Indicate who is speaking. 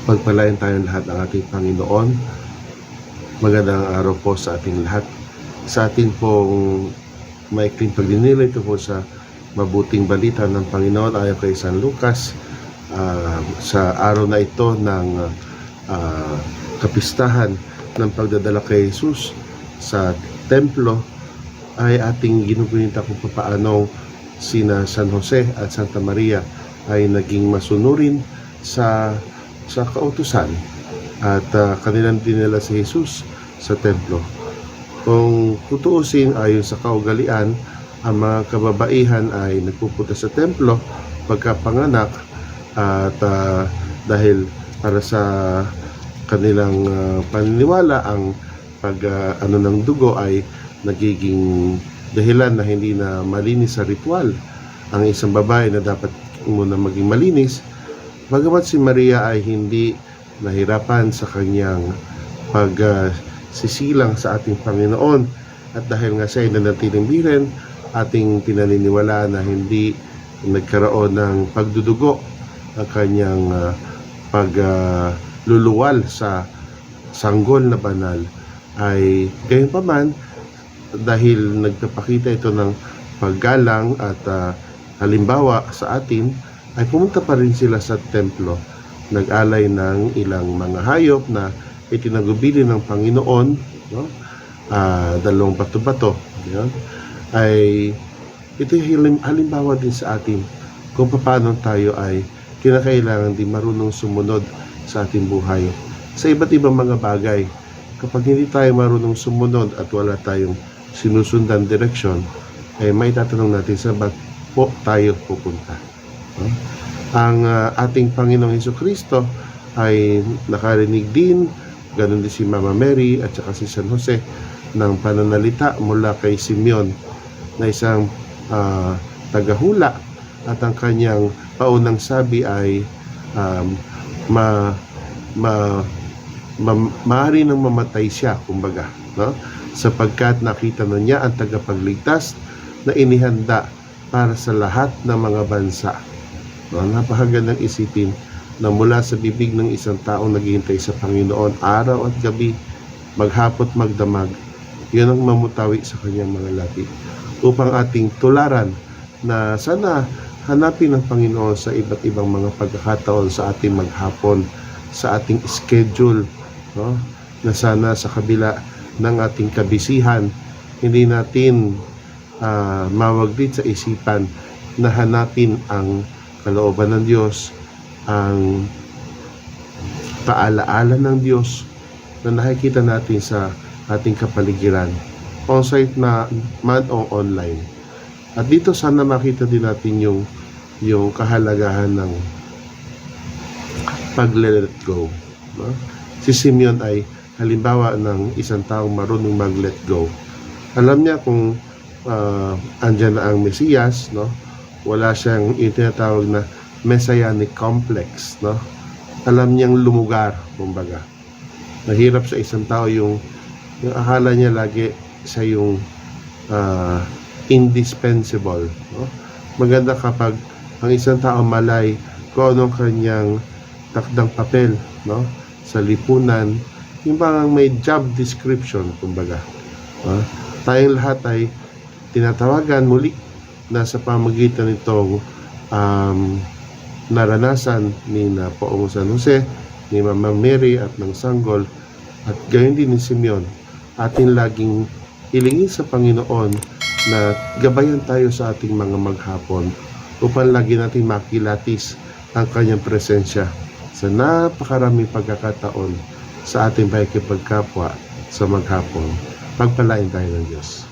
Speaker 1: Pagpalain tayong lahat ng ating Panginoon. Magandang araw po sa ating lahat. Sa ating pong maikling pagninilay ito po sa mabuting balita ng Panginoon ayon kay San Lucas, sa araw na ito ng kapistahan ng pagdadala kay Jesus sa templo, ay ating ginugunita kung paano sina San Jose at Santa Maria ay naging masunurin sa kautusan at kanilang dinala si Jesus sa templo. Kung tutuusin, ayon sa kaugalian, ang mga kababaihan ay nagpupunta sa templo pagkapanganak at dahil para sa kanilang paniniwala, ang ng dugo ay nagiging dahilan na hindi na malinis sa ritual ang isang babae na dapat muna maging malinis. Bagamat si Maria ay hindi nahirapan sa kanyang pagsisilang sa ating Panginoon, at dahil nga siya ay nanatiling biren, ating pinaniniwalaan na hindi nagkaroon ng pagdudugo ang kanyang pagluluwal sa sanggol na banal, ay gayunpaman, dahil nagpapakita ito ng paggalang at halimbawa sa atin, ay pumunta pa rin sila sa templo, nag-alay ng ilang mga hayop na itinagubili ng Panginoon, no? Dalawang bato-bato, yun. Ay ito yung halimbawa din sa atin kung paano tayo ay kinakailangan din marunong sumunod sa ating buhay sa iba't ibang mga bagay. Kapag hindi tayo marunong sumunod at wala tayong sinusundan direksyon, ay may tatanong natin sa ba't po tayo pupunta. Ang ating Panginoong Hesukristo ay nakarinig din, ganun din si Mama Mary at saka si San Jose, ng pananalita mula kay Simeon na isang tagahula, at ang kanyang paunang sabi ay maaari nang mamatay siya, kumbaga, no? Sapagkat nakita na niya ang tagapagligtas na inihanda para sa lahat ng mga bansa. No, napakagandang isipin na mula sa bibig ng isang taong naghihintay sa Panginoon araw at gabi, maghapot magdamag, yun ang mamutawi sa kanyang mga labi, upang ating tularan na sana hanapin ng Panginoon sa iba't ibang mga pagkakataon sa ating maghapon, sa ating schedule, no? Na sana sa kabila ng ating kabisihan, hindi natin mawaglit sa isipan na hanapin ang kalooban ng Diyos, ang kaalaala ng Diyos na nakikita natin sa ating kapaligiran, on-site na man o online. At dito sana makita din natin yung kahalagahan ng pag-let go, no? Si Simeon ay halimbawa ng isang taong marunong mag-let go. Alam niya kung andyan na ang Mesiyas, no? Wala siyang tinatawag na messianic complex, no? Alam niyang lumugar, kumbaga. Mahirap sa isang tao yung akala niya lagi sa yung indispensable, no? Maganda kapag ang isang tao malay kung anong kanyang takdang papel, no? Sa lipunan, yung parang may job description, kumbaga. Tayong lahat ay tinatawagan muli na sa pamagitan nitong naranasan ni Poong San Jose, ni Mama Mary at ng Sanggol, at gayon din ni Simeon, atin laging hilingin sa Panginoon na gabayan tayo sa ating mga maghapon upang lagi natin makilatis ang kanyang presensya sa napakaraming pagkakataon sa ating pakikipagkapwa sa maghapon. Pagpalain tayo ng Diyos.